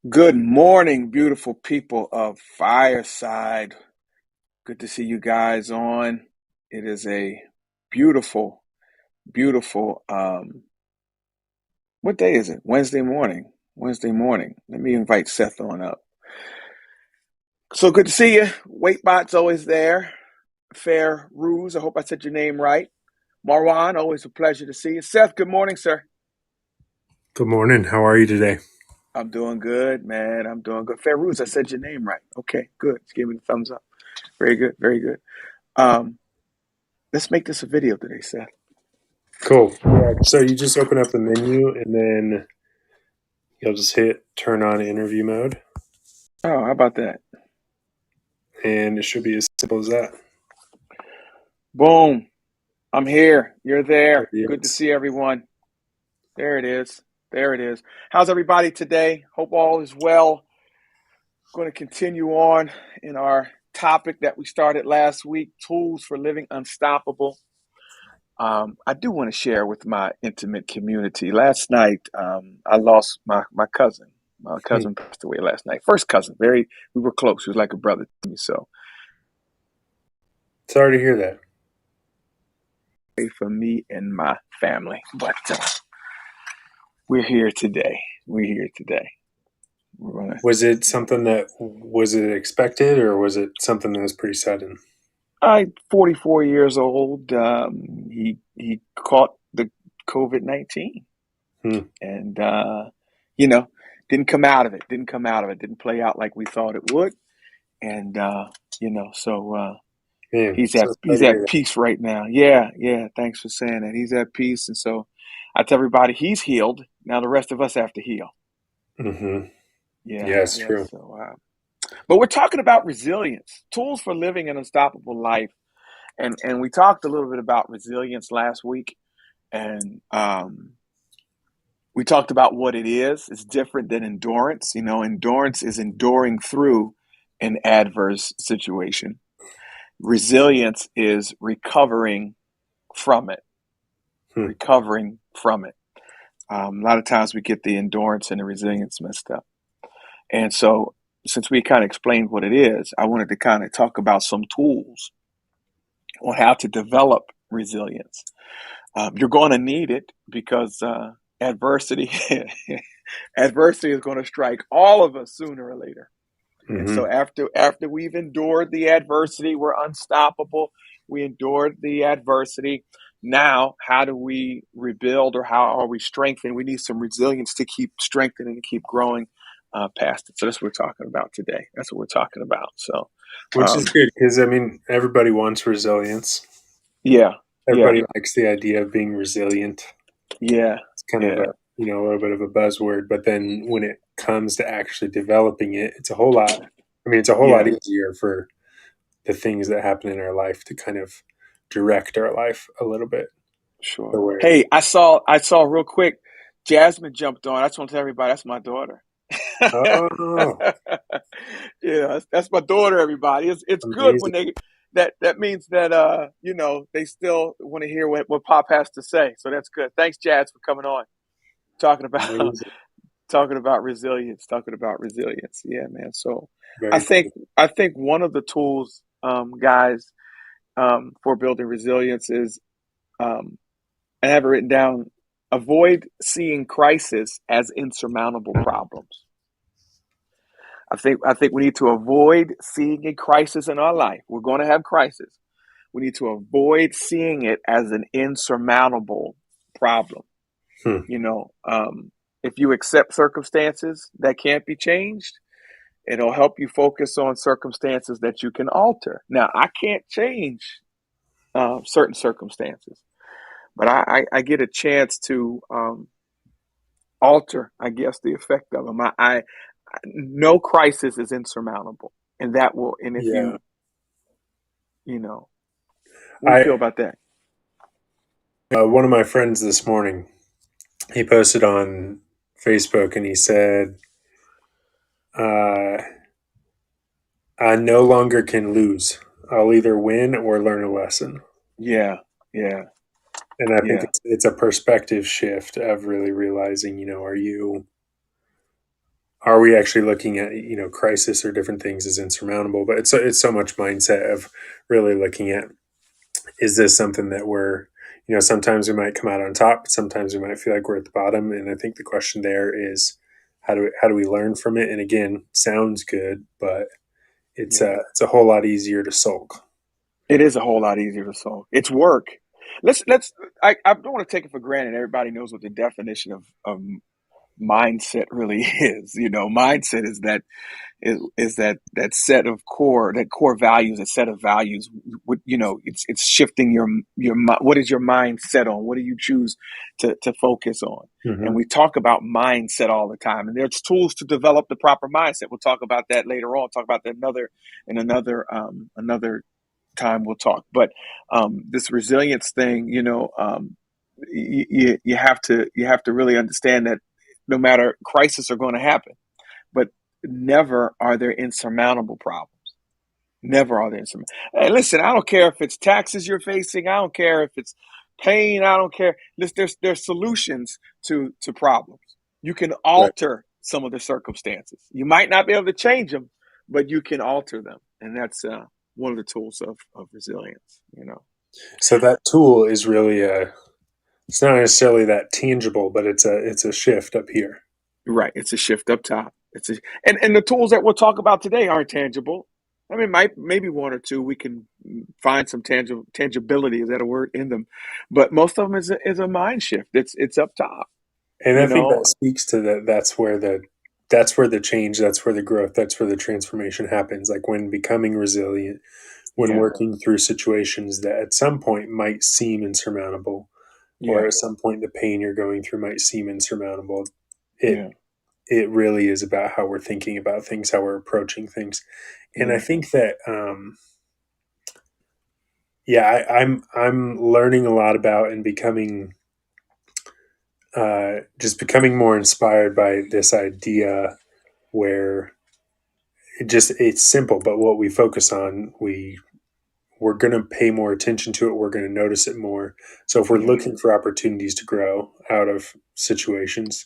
Good morning, beautiful people of Fireside. Good to see you guys on. It is a beautiful, beautiful, what day is it? Wednesday morning. Wednesday morning. Let me invite Seth on up. So good to see you. Waitbot's always there. Fair Ruse, I hope I said your name right. Marwan, always a pleasure to see you. Seth, good morning, sir. Good morning. How are you today? I'm doing good, man. I'm doing good. Fair Ruse, I said your name right. Okay, good. Just give me the thumbs up. Very good, very good. Um, Let's make this a video today, Seth. Cool. Yeah. So you just open up the menu and then you'll just hit turn on interview mode, Oh, how about that? and it should be as simple as that. Boom. I'm here. You're There there. it Good to is. see everyone. There it is. There it is. How's everybody today? Hope all is well. Going to continue on in our topic that we started last week, tools for living unstoppable. I do want to share with my intimate community. Last night, I lost my cousin. My Hmm. cousin passed away last night. First cousin. We were close. He was like a brother to me. So Sorry to hear that. for me and my family. But we're here today. We're here today. We're gonna. Was it something that was it expected, or was it something that was pretty sudden? 44 years old. He caught the COVID-19, Hmm. and you know, didn't come out of it. Didn't come out of it. Didn't play out like we thought it would. And so Man, he's so at sorry he's to hear at that. peace right now. Yeah, yeah. Thanks for saying that. He's at peace, and so I tell everybody he's healed. Now the rest of us have to heal. Mm-hmm. Yeah, Yeah, it's yeah. true. So, but we're talking about resilience, tools for living an unstoppable life, and we talked a little bit about resilience last week, and we talked about what it is. It's different than endurance. Endurance is enduring through an adverse situation. Resilience is recovering from it, Hmm. recovering from it. A lot of times we get the endurance and the resilience messed up. And so, since we kind of explained what it is, I wanted to kind of talk about some tools on how to develop resilience. You're going to need it because adversity adversity is going to strike all of us sooner or later. And Mm-hmm. so after we've endured the adversity, we're unstoppable. We endured the adversity. Now, how do we rebuild, or how are we strengthened? We need some resilience to keep strengthening and keep growing past it. So that's what we're talking about today. That's what we're talking about. So, Which is um, good because I mean everybody wants resilience. yeah, yeah, Everybody likes the idea of being resilient. yeah, It's kind of yeah, a little bit of a buzzword, but then when it comes to actually developing it, it's a whole lot. I mean, it's a whole lot yeah. easier for the things that happen in our life to kind of direct our life a little bit. Sure. So where, Hey, I saw real quick. Jasmine jumped on. I just want to tell everybody that's my daughter. oh, Yeah, that's my daughter. Everybody, it's good when amazing. that means that they still want to hear what Pop has to say. So that's good. Thanks, Jazz, for coming on, talking about Amazing. talking about resilience, talking about resilience. Yeah, man. So I Very think cool. I think one of the tools, guys, for building resilience is, I have it written down: avoid seeing crisis as insurmountable problems. I think we need to avoid seeing a crisis in our life. We're going to have crisis. We need to avoid seeing it as an insurmountable problem. Hmm. You know, if you accept circumstances that can't be changed, it'll help you focus on circumstances that you can alter. Now, I can't change certain circumstances, but I get a chance to alter, I guess, the effect of them. No crisis is insurmountable, and that will. And if Yeah. you know, what do you I, feel about that? one of my friends this morning, he posted on Facebook and he said, uh, I no longer can lose. I'll either win or learn a lesson. Yeah, yeah, And I think yeah, it's a perspective shift of really realizing, are you are we actually looking at, crisis or different things as insurmountable? But it's so much mindset of really looking at, is this something that we're, sometimes we might come out on top, sometimes we might feel like we're at the bottom. And I think the question there is, how do we learn from it? And again, sounds good, but Yeah. it's a whole lot easier to sulk. It is a whole lot easier to solve. It's work. Let's I don't want to take it for granted. Everybody knows what the definition of mindset really is. Mindset is that set of core values, a set of values. It's shifting what is your mind set on? What do you choose to focus on? And Hmm. we talk about mindset all the time, and there's tools to develop the proper mindset. We'll talk about that later on. Talk about that another time we'll talk. But this resilience thing, you have to really understand that no matter crises are going to happen, but never are there insurmountable problems. Never are there insurmountable. Hey, listen, I don't care if it's taxes you're facing. I don't care if it's pain. I don't care. There's solutions to problems. You can Right. alter some of the circumstances. You might not be able to change them, but you can alter them, and that's one of the tools of resilience. So that tool is really it's not necessarily that tangible, but it's a shift up here. Right. It's a shift up top. And the tools that we'll talk about today aren't tangible. I mean, maybe one or two we can find some tangibility. Is that a word in them? But most of them is a mind shift. It's up top. And I You think know. that speaks to that. That's where the change, that's where the growth, that's where the transformation happens. Like when becoming resilient, when Yeah. working through situations that at some point might seem insurmountable, or Yeah. at some point the pain you're going through might seem insurmountable. It Yeah. it really is about how we're thinking about things, how we're approaching things. And I Yeah. think that yeah, I'm learning a lot about and becoming just becoming more inspired by this idea where it's simple, but what we focus on, we're going to pay more attention to it. We're going to notice it more. So if we're Yeah. looking for opportunities to grow out of situations,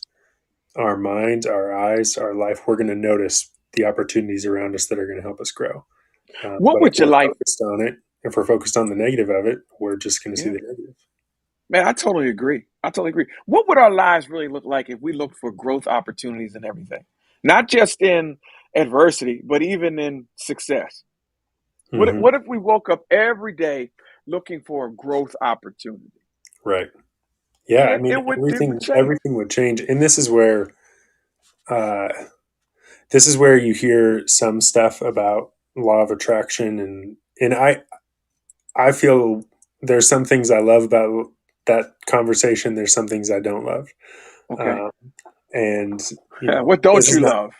our minds, our eyes, our life, we're going to notice the opportunities around us that are going to help us grow. What But if would your we're life? focused on it, if we're focused on the negative of it, we're just going to see Yeah. the negative. Man, I totally agree. I totally agree. What would our lives really look like if we looked for growth opportunities in everything, not just in adversity, but even in success? What Hmm. what if we woke up every day looking for a growth opportunity? Right. Yeah. I Man, mean, it would change. everything would change, and uh, this is where you hear some stuff about law of attraction, and I feel there's some things I love about that conversation. There's some things I don't love, Okay. um, and What don't this is you not love?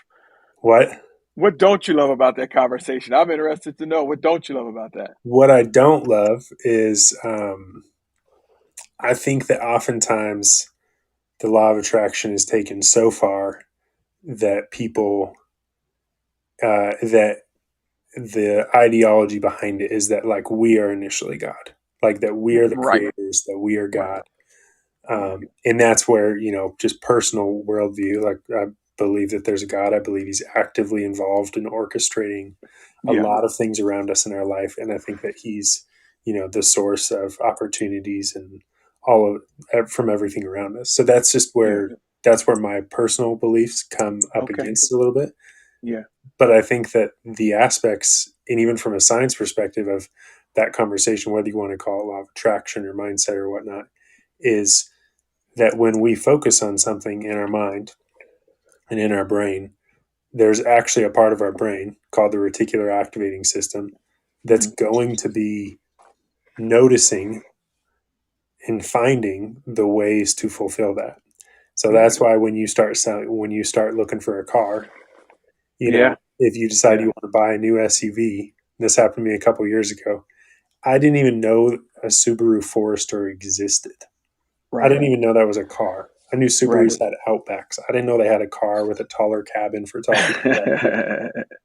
what What don't you love about that conversation? I'm interested to know what don't you love about that? what I don't love is I think that oftentimes the law of attraction is taken so far that people that the ideology behind it is that like we are initially God, like that we are the Right. creators, that we are Right. God. Right. And that's where, just personal worldview, like I believe that there's a God. I believe he's actively involved in orchestrating a Yeah. lot of things around us in our life. And I think that he's, the source of opportunities and all of from everything around us. So Yeah. that's where my personal beliefs come up Okay. against a little bit. Yeah. But I think that the aspects, and even from a science perspective of that conversation, whether you want to call it law of attraction or mindset or whatnot, is that when we focus on something in our mind and in our brain, there's actually a part of our brain called the reticular activating system that's Hmm. going to be noticing and finding the ways to fulfill that. So Yeah. that's why when you start looking for a car, Yeah. if you decide you Yeah. want to buy a new SUV, this happened to me a couple years ago. I didn't even know a Subaru Forester existed. I Right. didn't even know that was a car. I knew Right. Subarus had Outbacks. I didn't know they had a car with a taller cabin for tall people.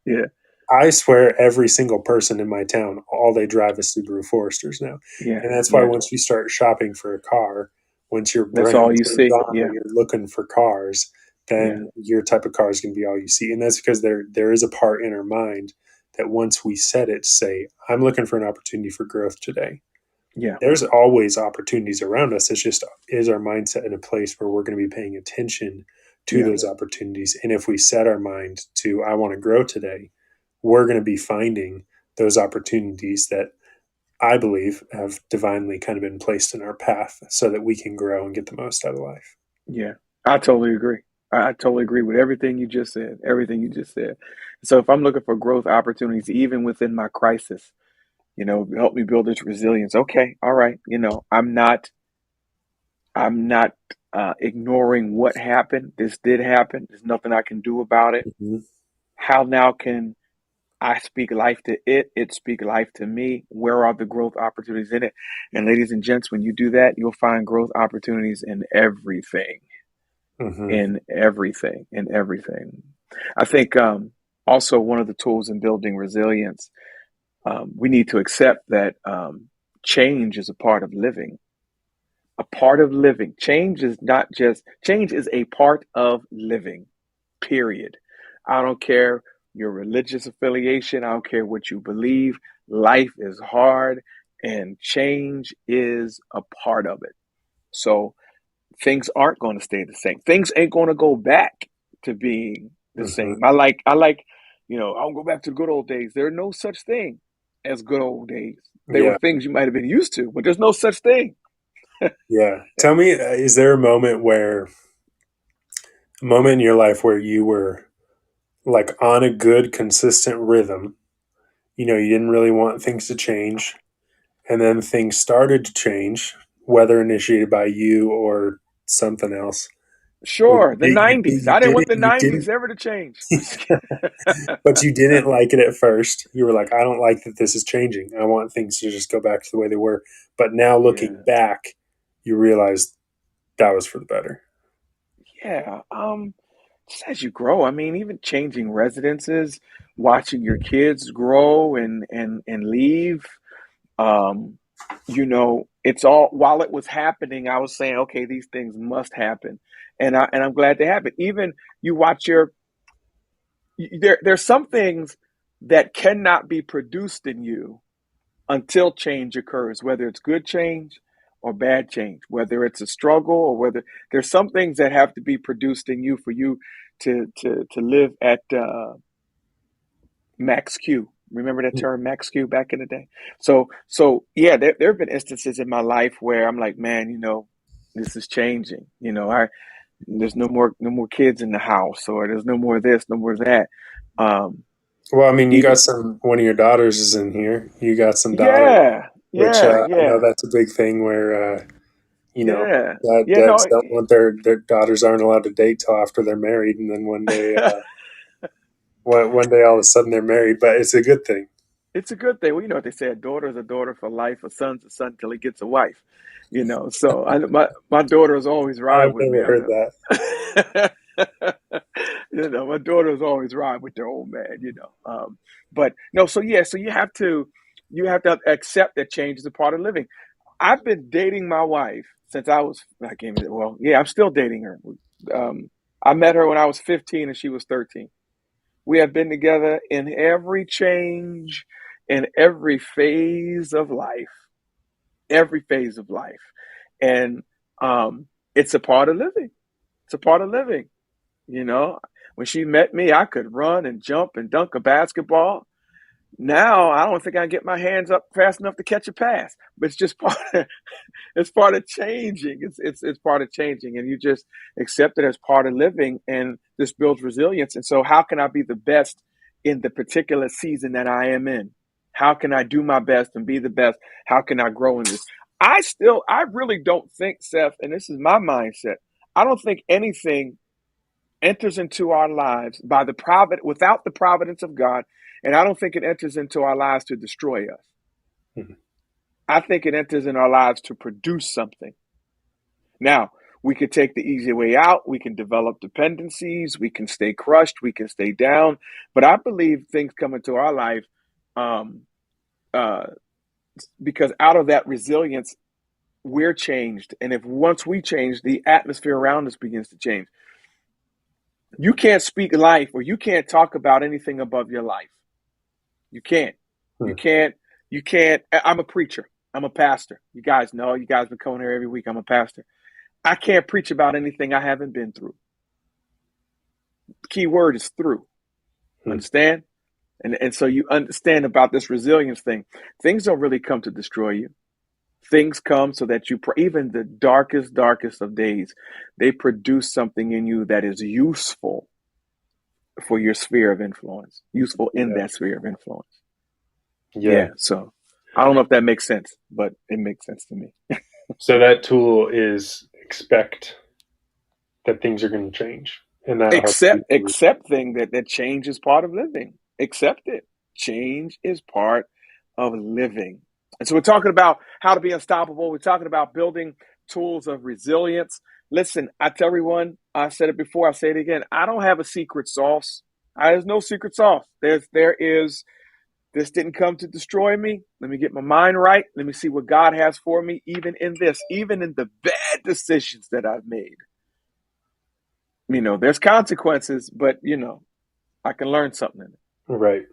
Yeah. I swear every single person in my town, all they drive is Subaru Foresters now. Yeah. And that's why Yeah. once you start shopping for a car, once your That's brain all you turns see. on that Yeah. you're looking for cars, Yeah. then your type of car is going to be all you see. And that's because there is a part in our mind that once we set it, say, I'm looking for an opportunity for growth today. Yeah. There's always opportunities around us. It's just, is our mindset in a place where we're going to be paying attention to Yeah. those opportunities? And if we set our mind to, I want to grow today, we're going to be finding those opportunities that I believe have divinely kind of been placed in our path so that we can grow and get the most out of life. Yeah. I totally agree. I totally agree with everything you just said. Everything you just said. So if I'm looking for growth opportunities, even within my crisis, help me build this resilience. Okay. All right. I'm not ignoring what happened. This did happen. There's nothing I can do about it. Mm-hmm. How now can I speak life to it? It speak life to me. Where are the growth opportunities in it? And ladies and gents, when you do that, you'll find growth opportunities in everything, Mm-hmm. in everything, in everything. I think also one of the tools in building resilience, we need to accept that change is a part of living. A part of living. Change is a part of living, period. I don't care your religious affiliation, I don't care what you believe. Life is hard and change is a part of it. So things aren't going to stay the same. Things ain't going to go back to being the Mm-hmm. same. I like, I'll go back to the good old days. There are no such thing as good old days. They were Yeah. things you might have been used to, but there's no such thing. Yeah. Tell me, is there a moment in your life where you were like on a good, consistent rhythm? You didn't really want things to change, and then things started to change, whether initiated by you or something else. But Sure, the '90s. I didn't want the you '90s didn't, ever to change. I'm just kidding. but you didn't like it at first. You were like, I don't like that this is changing. I want things to just go back to the way they were. But now looking Yeah, back, you realize that was for the better. yeah. Just as you grow, I mean, even changing residences, watching your kids grow and leave. Um, it's all while it was happening, I was saying, okay, these things must happen, and I'm glad they happen. Even you watch there's some things that cannot be produced in you until change occurs, whether it's good change or bad change, whether it's a struggle or whether there's some things that have to be produced in you for you to live at max Q. Remember that term max Q back in the day? So yeah, there have been instances in my life where I'm like, man, this is changing. There's no more kids in the house, or there's no more this, no more that. Um, Well, I mean, you got even some. One of your daughters is in here. You got some daughters, yeah, which yeah, I know yeah, that's a big thing where yeah, yeah. dads No, don't want their daughters aren't allowed to date till after they're married, and then one day all of a sudden they're married. But it's a good thing. it's a good thing. Well, you know what they say: a daughter's a daughter for life, a son's a son till he gets a wife. So my daughters always ride I've with me. never heard that. My daughters always ride with their old man. But no, so yeah, so you have to accept that change is a part of living. I've been dating my wife since I can't even, well, yeah, I'm still dating her. I met her when I was 15 and she was 13. We have been together in every change, in every phase of life. And it's a part of living. It's a part of living. You know, when she met me, I could run and jump and dunk a basketball. Now I don't think I can get my hands up fast enough to catch a pass. But it's just it's part of changing. It's part of changing, and you just accept it as part of living, and this builds resilience. And so, how can I be the best in the particular season that I am in? How can I do my best and be the best? How can I grow in this? I really don't think, Seth, and this is my mindset. I don't think anything enters into our lives without the providence of God, and I don't think it enters into our lives to destroy us. Mhm. I think it enters in our lives to produce something. Now, we could take the easy way out. We can develop dependencies. We can stay crushed. We can stay down. But I believe things come into our life um, uh, because out of that resilience, we're changed. And if once we change, the atmosphere around us begins to change. You can't speak life or you can't talk about anything above your life. You can't. You Hmm. can't. You can't. I'm a preacher. I'm a pastor. You guys know. You guys been coming here every week. I'm a pastor. I can't preach about anything I haven't been through. The key word is through. Hmm. Understand? And so you understand about this resilience thing. Things don't really come to destroy you. Things come so that even the darkest of days, they produce something in you that is useful for your sphere of influence, useful in Yeah. that sphere of influence. Yeah. Yeah. So I don't know if that makes sense, but it makes sense to me. So that tool is expect that things are going to change, and that helps people. Accept thing that change is part of living. Accept it. Change is part of living. And so we're talking about how to be unstoppable. We're talking about building tools of resilience. Listen, I tell everyone, I said it before, I say it again. I don't have a secret sauce. There's no secret sauce. There is this didn't come to destroy me. Let me get my mind right. Let me see what God has for me, even in this, even in the bad decisions that I've made. There's consequences, but I can learn something in it. Right.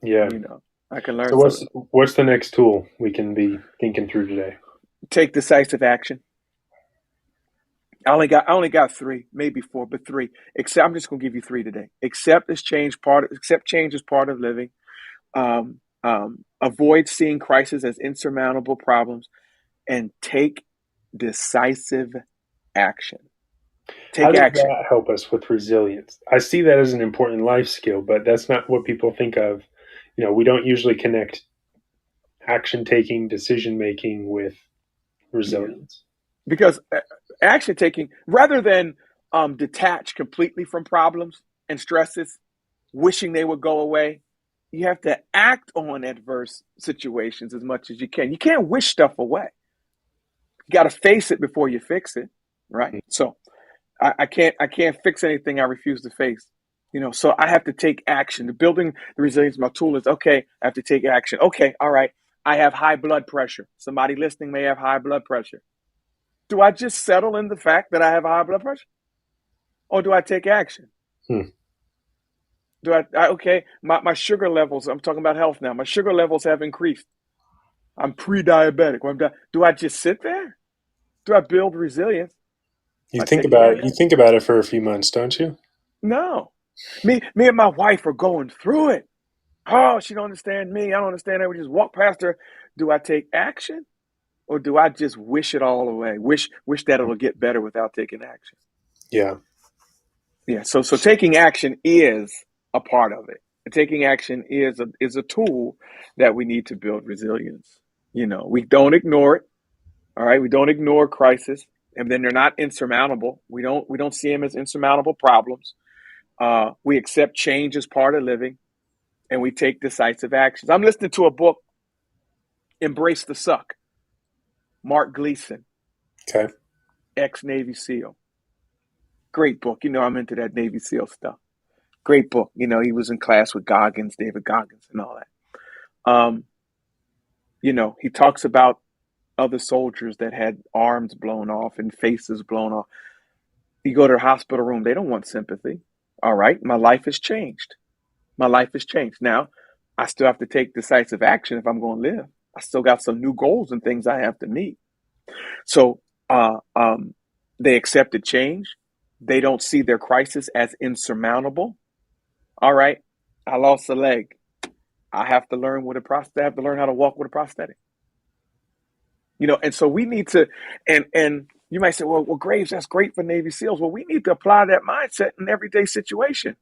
Yeah. You know, I can learn So something. what's the next tool we can be thinking through today? Take decisive action. I only got three, maybe four, but three. Except I'm just gonna give you three today. Accept change as part of living. Avoid seeing crisis as insurmountable problems, and take decisive action. How Take does action. that help us with resilience? I see that as an important life skill, but that's not what people think of. We don't usually connect action taking, decision making with Yeah, resilience. because action taking, rather than detach completely from problems and stresses, wishing they would go away. You have to act on adverse situations as much as you can. You can't wish stuff away. You got to face it before you fix it, right? So I can't fix anything I refuse to face. So I have to take action. The building the resilience, my tool is okay. I have to take action. Okay, all right. I have high blood pressure. Somebody listening may have high blood pressure. Do I just settle in the fact that I have high blood pressure, or do I take action? Hmm. Okay, my sugar levels, I'm talking about health now. My sugar levels have increased. I'm pre-diabetic. Do I just sit there? Do I build resilience by taking You action? think about it for a few months, don't you? No. Me and my wife are going through it. Oh, she don't understand me. I don't understand her. We just walk past her. Do I take action, or do I just wish it all away? Wish that it'll get better without taking action. Yeah. Yeah. So taking action is a part of it. Taking action is a tool that we need to build resilience. We don't ignore it. All right, we don't ignore crisis, and then they're not insurmountable. We don't see them as insurmountable problems. We accept change as part of living, and we take decisive actions. I'm listening to a book, Embrace the Suck. Mark Gleason, Okay. ex Navy SEAL. Great book. I'm into that Navy SEAL stuff. Great book. He was in class with Goggins, David Goggins, and all that. He talks about other soldiers that had arms blown off and faces blown off. You go to the hospital room, they don't want sympathy. All right, my life has changed. My life has changed. Now, I still have to take decisive action if I'm going to live. I still got some new goals and things I have to meet. So they accepted change. They don't see their crisis as insurmountable. All right, I lost a leg. I have to learn with a prosthetic. I have to learn how to walk with a prosthetic. And so we need to, and you might say, well, Graves, that's great for Navy SEALs. Well, we need to apply that mindset in everyday situation.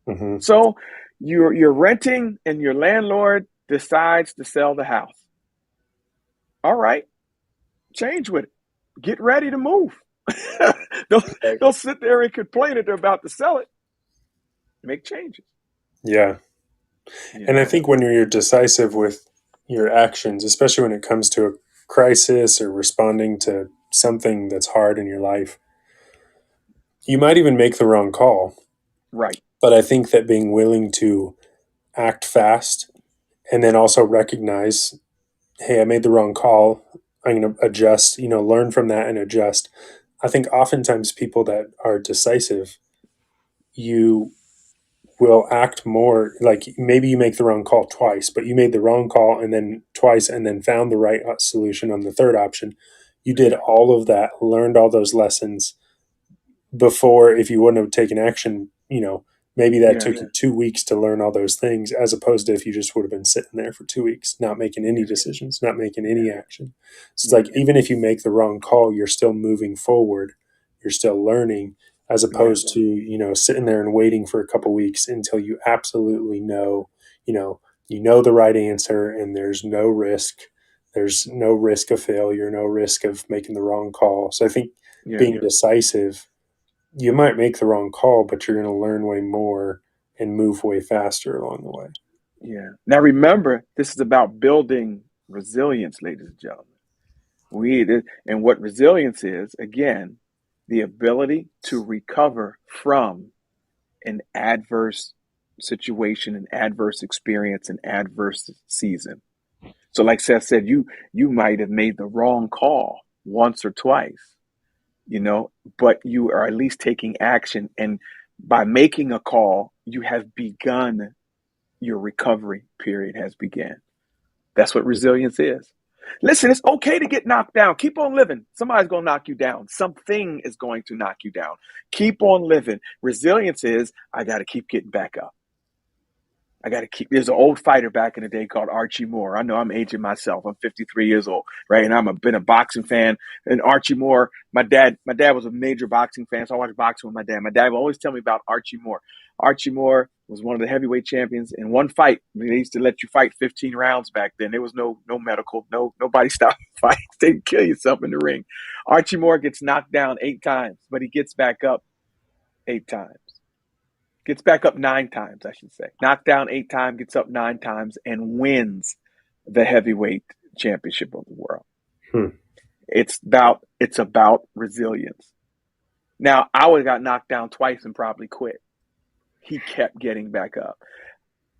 Hmm. So you're renting, and your landlord decides to sell the house. All right, change with it. Get ready to move. don't Right. don't sit there and complain that they're about to sell it. Make changes. Yeah. You And I know, think when you're decisive with your actions, especially when it comes to a crisis or responding to something that's hard in your life, you might even make the wrong call. right. But I think that being willing to act fast and then also recognize, hey, I made the wrong call. I'm going to adjust, learn from that and adjust. I think oftentimes people that are decisive, you will act more like maybe you make the wrong call twice, but you made the wrong call and then twice and then found the right solution on the third option. You did Yeah, all of that, learned all those lessons before. If you wouldn't have taken action, maybe that yeah, took you 2 weeks to learn all those things, as opposed to if you just would have been sitting there for 2 weeks, not making any yeah, decisions, not making any yeah, action. So it's yeah, like, even if you make the wrong call, you're still moving forward, you're still learning, as yeah, opposed to, sitting there and waiting for a couple weeks until you absolutely know, the right answer, and there's no risk of failure, no risk of making the wrong call. So I think yeah, being decisive, you might make the wrong call, but you're going to learn way more and move way faster along the way. yeah. Now remember, this is about building resilience, ladies and gentlemen. And what resilience is, again, the ability to recover from an adverse situation, an adverse experience, an adverse season. So, like Seth said, you might have made the wrong call once or twice, you know, but you are at least taking action, and by making a call, you have begun your recovery period has begun. That's what resilience is. Listen, it's okay to get knocked down. Keep on living. Somebody's going to knock you down. Something is going to knock you down. Keep on living. Resilience is, I got to keep getting back up. I got to keep. There's an old fighter back in the day called Archie Moore. I know I'm aging myself. I'm 53 years old, right? And been a boxing fan. And Archie Moore, my dad was a major boxing fan, so I watched boxing with my dad. My dad would always tell me about Archie Moore. Archie Moore was one of the heavyweight champions. In one fight, they used to let you fight 15 rounds back then. There was no medical, nobody stopped fights. They'd kill yourself in the ring. Archie Moore gets knocked down 8 times, but he gets back up 8 times. Gets back up 9 times, I should say. Knocked down 8 times, gets up 9 times, and wins the heavyweight championship of the world. Hmm. It's about resilience. Now, I would have got knocked down twice and probably quit. He kept getting back up.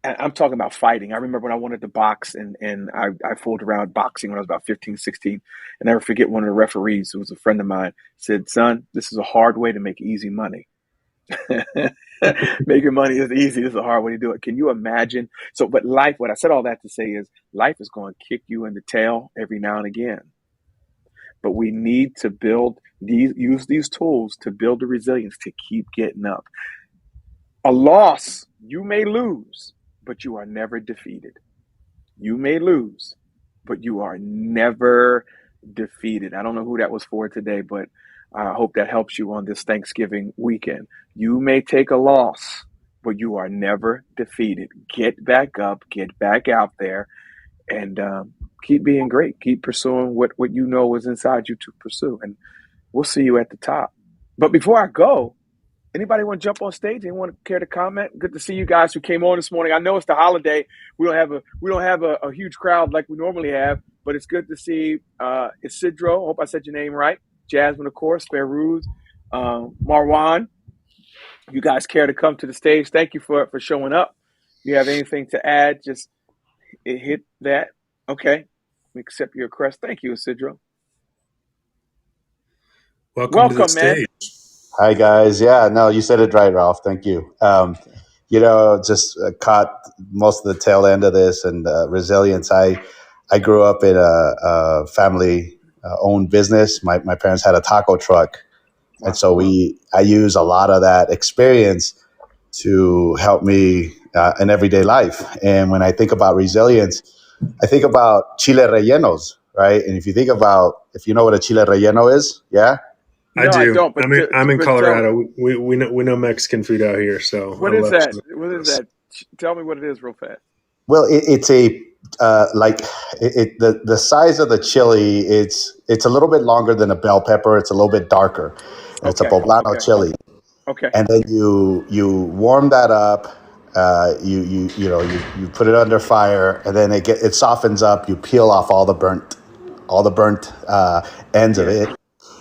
And I'm talking about fighting. I remember when I wanted to box, and I fooled around boxing when I was about 15, 16. And I never forget, one of the referees, who was a friend of mine, said, "Son, this is a hard way to make easy money." Making money is easy. This is a hard way to do it. Can you imagine? So, but life, what I said all that to say is, life is going to kick you in the tail every now and again. But we need to use these tools to build the resilience to keep getting up. A loss, you may lose, but you are never defeated. You may lose, but you are never defeated. I don't know who that was for today, but I hope that helps you on this Thanksgiving weekend. You may take a loss, but you are never defeated. Get back up, get back out there, and keep being great. Keep pursuing what you know is inside you to pursue. And we'll see you at the top. But before I go, anybody want to jump on stage? Anyone care to comment? Good to see you guys who came on this morning. I know it's the holiday. We don't have a huge crowd like we normally have, but it's good to see Isidro. Hope I said your name right. Jasmine, of course, Fairuz, Marwan. You guys care to come to the stage? Thank you for showing up. If you have anything to add, just hit that. Okay. We accept your request. Thank you, Isidro. Welcome to the Welcome, man. stage. Hi guys. Yeah, no, you said it right, Ralph. Thank you. Just caught most of the tail end of this and resilience. I grew up in a family owned business. My parents had a taco truck, and Wow. so I use a lot of that experience to help me in everyday life. And when I think about resilience, I think about chile rellenos, right? And if you know what a chile relleno is, yeah. I No, I do. don't. I'm in But tell me, Colorado. We know Mexican food out here, so I what is love that? chili What is rellenos. that? Tell me what it is, real fast. Well, it's a like the size of the chili. It's a little bit longer than a bell pepper. It's a little bit darker, and it's a Okay. poblano Okay. chili. Okay. And then you warm that up. You put it under fire, and then it softens up. You peel off all the burnt ends of Yeah. it,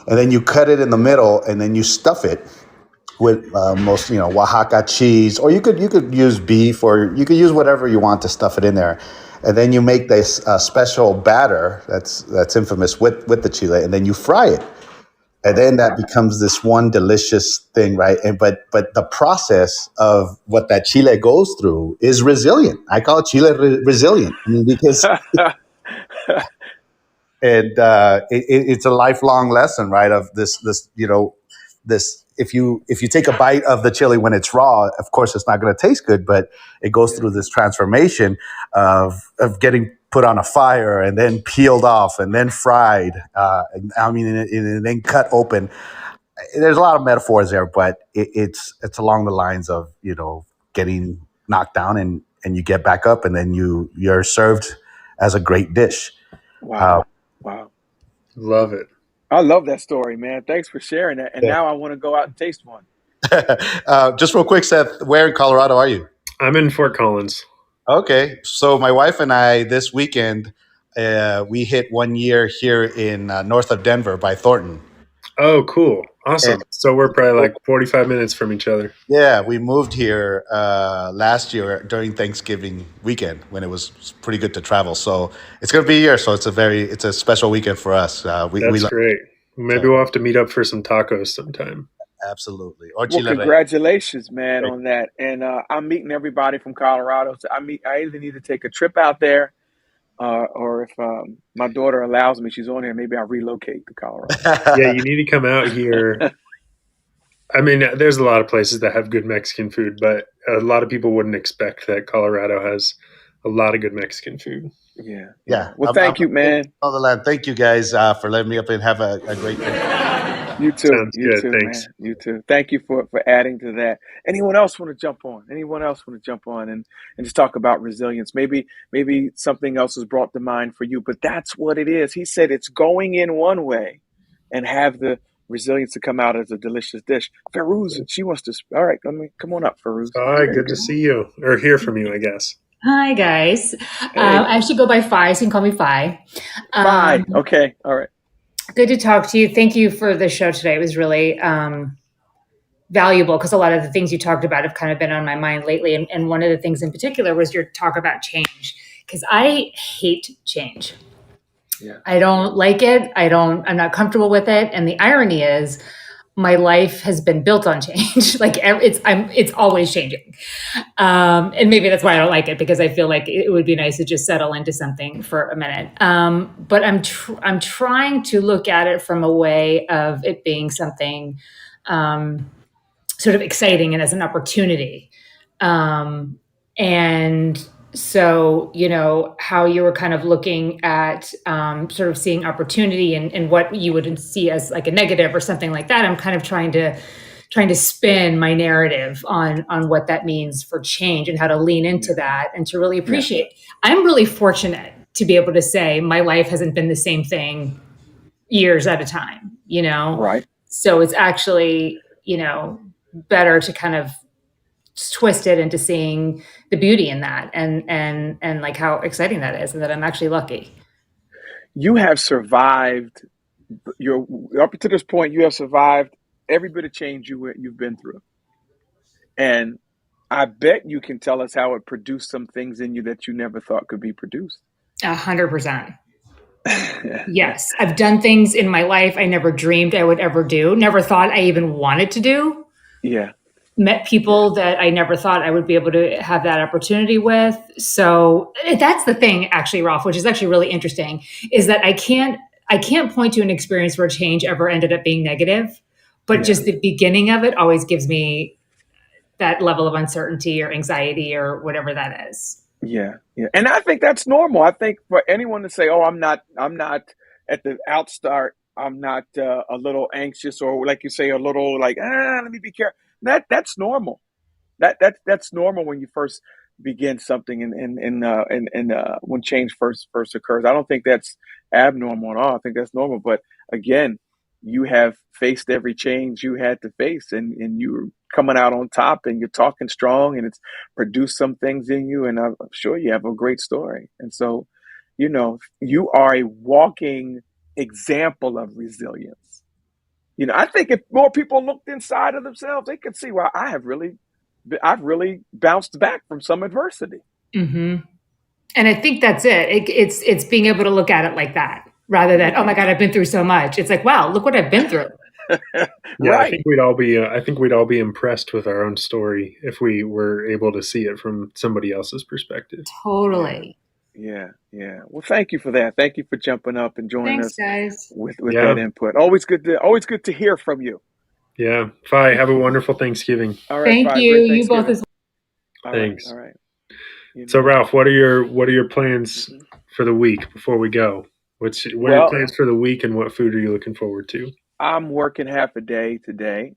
and then you cut it in the middle, and then you stuff it with most Oaxaca cheese, or you could use beef, or you could use whatever you want to stuff it in there, and then you make this special batter that's infamous with the chile, and then you fry it, And then that becomes this one delicious thing, right? And but the process of what that chile goes through is resilient. I call it chile resilient. I mean, because it's a lifelong lesson, right? Of this this if you take a bite of the chili when it's raw, of course it's not going to taste good, but it goes Yeah. through this transformation of getting put on a fire and then peeled off and then fried. And then cut open. There's a lot of metaphors there, but it's along the lines of getting knocked down and you get back up and then you're served as a great dish. Wow. Wow. Love it. I love that story, man. Thanks for sharing that. And Yeah. now I want to go out and taste one. Just real quick, Seth, where in Colorado are you? I'm in Fort Collins. Okay, so my wife and I this weekend we hit 1 year here in north of Denver by Thornton. Oh, cool. Awesome. And So we're probably like 45 minutes from each other. yeah, we moved here last year during Thanksgiving weekend when it was pretty good to travel. So it's going to be a year. So it's a special weekend for us. That's great. Maybe we'll have to meet up for some tacos sometime. Absolutely. Or Well, chile relleno. congratulations, man, on that. And I'm meeting everybody from Colorado. So I either need to take a trip out there, or if my daughter allows me, she's on here. Maybe I'll relocate to Colorado. Yeah, you need to come out here. I mean, there's a lot of places that have good Mexican food, but a lot of people wouldn't expect that Colorado has a lot of good Mexican food. Yeah. Yeah. Well, thank you, man. Thank you guys for letting me up and have a great day. You too. Sounds You good. too, Thanks. man. You too. Thank you for adding to that. Anyone else want to jump on? And just talk about resilience? Maybe something else is brought to mind for you, but that's what it is. He said it's going in one way and have the resilience to come out as a delicious dish. Ferouz, she wants to. All right, come on up, Ferouz. Hi, good to see you or hear from you, I guess. Hi, guys. I actually go by Fi, so you can call me Fi. Bye. Okay. All right. Good to talk to you. Thank you for the show today. It was really valuable because a lot of the things you talked about have kind of been on my mind lately. And one of the things in particular was your talk about change, because I hate change. Yeah. I don't like it. I'm not comfortable with it. And the irony is my life has been built on change. Like it's always changing. And maybe that's why I don't like it, because I feel like it would be nice to just settle into something for a minute. But I'm trying to look at it from a way of it being something sort of exciting and as an opportunity. And so, how you were kind of looking at sort of seeing opportunity and what you would see as like a negative or something like that. I'm kind of trying to spin my narrative on what that means for change and how to lean into that and to really appreciate. I'm really fortunate to be able to say my life hasn't been the same thing years at a time, Right. So it's actually, better to kind of twist it into seeing the beauty in that and like how exciting that is, and that I'm actually lucky. You have survived up to this point. You have survived every bit of change you've been through, and I bet you can tell us how it produced some things in you that you never thought could be produced. 100%. Yes, I've done things in my life I never dreamed I would ever do. Never thought I even wanted to do. Yeah. Met people that I never thought I would be able to have that opportunity with. So that's the thing, actually, Ralph, which is actually really interesting, is that I can't point to an experience where change ever ended up being negative, but just the beginning of it always gives me that level of uncertainty or anxiety or whatever that is. Yeah. And I think that's normal. I think for anyone to say, "Oh, I'm not at the outstart. I'm not a little anxious," or like you say, a little like, let me be careful. That's normal. That's normal when you first begin something and when change first occurs. I don't think that's abnormal at all. I think that's normal. But again, you have faced every change you had to face, and you're coming out on top, and you're talking strong, and it's produced some things in you, and I'm sure you have a great story. And so, you are a walking example of resilience. I think if more people looked inside of themselves, they could see, well, I've really bounced back from some adversity. Mm-hmm. And I think that's it. It's being able to look at it like that, rather than, oh my God, I've been through so much. It's like, wow, look what I've been through. Yeah, Right. I think we'd all be impressed with our own story if we were able to see it from somebody else's perspective. Yeah. Totally. Yeah. Yeah. Well, thank you for that. Thank you for jumping up and joining Thanks, us guys. with that Yeah, input. Always good to hear from you. yeah. Fi, have a wonderful Thanksgiving. All right, Thank Fi. you. Great You both Thanksgiving. as All right. All Thanks. right. You So, know. Ralph, what are your plans Mhm. for the week before we go? What are your Well, plans for the week, and what food are you looking forward to? I'm working half a day today.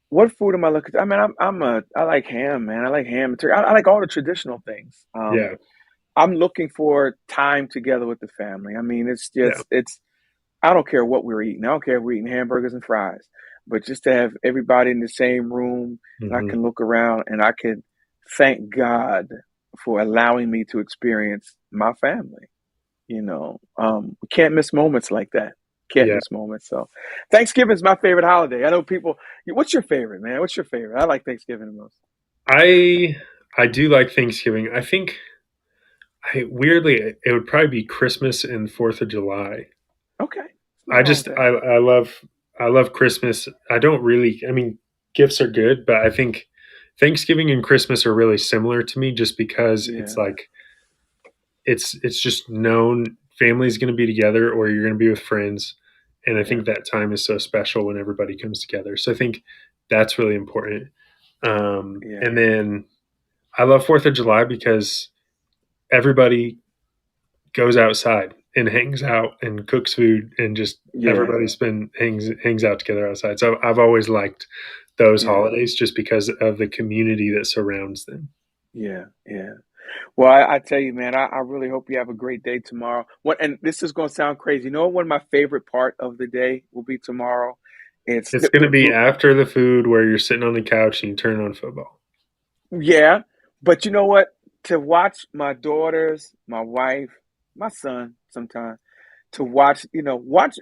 What food am I looking? I mean, I like ham, man. I like ham and turkey. I like all the traditional things. Yeah, I'm looking for time together with the family. I mean, yeah. it's. I don't care what we're eating. I don't care if we're eating hamburgers and fries, but just to have everybody in the same room and I Hmm. can look around and I can thank God for allowing me to experience my family. We can't miss moments like that. Can't Yeah. miss moments. So, Thanksgiving is my favorite holiday. I know people. What's your favorite, man? What's your favorite? I like Thanksgiving the most. I I do like Thanksgiving. I think weirdly it would probably be Christmas and Fourth of July. Okay, there's I nothing wrong with just that. I love Christmas. I don't really. I mean, gifts are good, but I think Thanksgiving and Christmas are really similar to me, just because it's Yeah, like it's just known family's going to be together or you're going to be with friends, and I yeah, think that time is so special when everybody comes together. So I think that's really important. yeah, And then I love Fourth of July because everybody goes outside and hangs out and cooks food and just yeah, everybody spend hangs out together outside. So I've always liked those yeah, holidays just because of the community that surrounds them. yeah, yeah. Well, I tell you, man, I really hope you have a great day tomorrow. And this is going to sound crazy. You know what? One of my favorite part of the day will be tomorrow. It's It's going to be after the food where you're sitting on the couch and you turn on football. yeah, but you know what? To watch my daughters, my wife, my son, sometimes to watch, watch.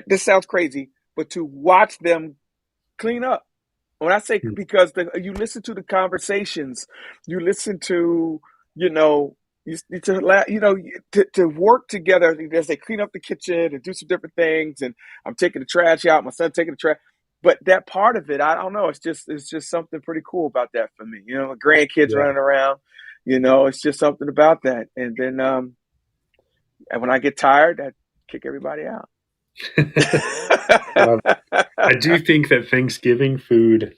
This sounds crazy, but to watch them clean up. When I say Mm. because you listen to the conversations, you listen to you know to work together as they clean up the kitchen and do some different things. And I'm taking the trash out, my son taking the trash. But that part of it, I don't know. It's just something pretty cool about that for me. My grandkids Yeah. running around. It's just something about that. And then and when I get tired, I kick everybody out. Well, I do think that Thanksgiving food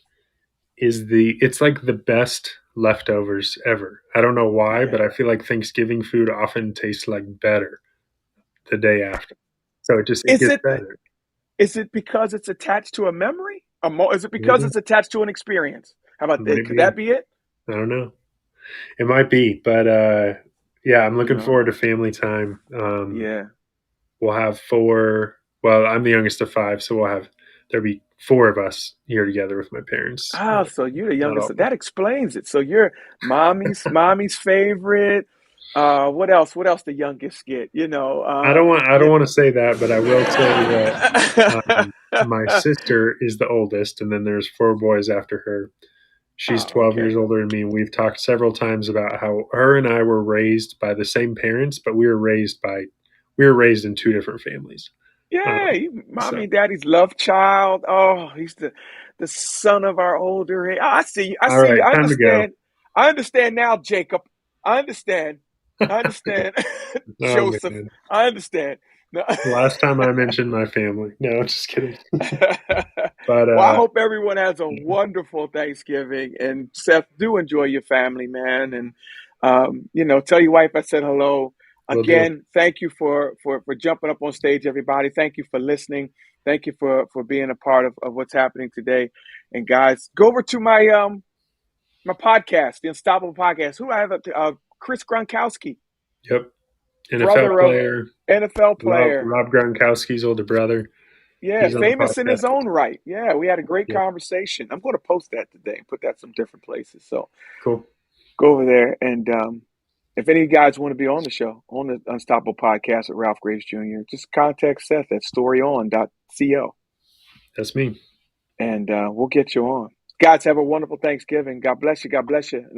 it's like the best leftovers ever. I don't know why, but Yeah. I feel like Thanksgiving food often tastes like better the day after. So it Is gets it better. Is it because it's attached to a memory? Is it because Maybe. it's attached to an experience? How about It that? might Could that be. be it? I don't know. It might be, but yeah, I'm You looking know? forward to family time. Yeah. We'll have four. Well, I'm the youngest of five, so there'll be four of us here together with my parents. Ah, so you're the Not youngest. all. That explains it. So you're mommy's favorite. What else? What else the youngest get? I don't You, want to say that, but I will say that my sister is the oldest, and then there's four boys after her. She's oh, 12 years okay. older than me. We've talked several times about how her and I were raised by the same parents, but we were raised in two different families. Yeah, Um, mommy so, and daddy's love child. Oh, he's the son of our older. I see you. I all see you. right, I time to go. understand. I understand now, Jacob. I understand. I understand. Oh Joseph. man, I understand. No. last time I mentioned my family. No, just kidding. But Well, I hope everyone has a wonderful Thanksgiving. And Seth, do enjoy your family, man. And tell your wife I said hello. we'll do. Again, thank you for jumping up on stage, everybody. Thank you for listening. Thank you for being a part of what's happening today. And guys, go over to my podcast, the Unstoppable Podcast. Who I have Chris Gronkowski, Yep, NFL brother of player NFL player. Rob Gronkowski's older brother. Yeah, He's on the famous in his podcast. own right. Yeah, we had a great Yep, conversation. I'm going to post that today and put that some different places. So cool. go over there. And if any of you guys want to be on the show, on the Unstoppable Podcast with Ralph Graves Jr., just contact Seth at storyon.co That's me. and we'll get you on. Guys, have a wonderful Thanksgiving. God bless you. God bless you.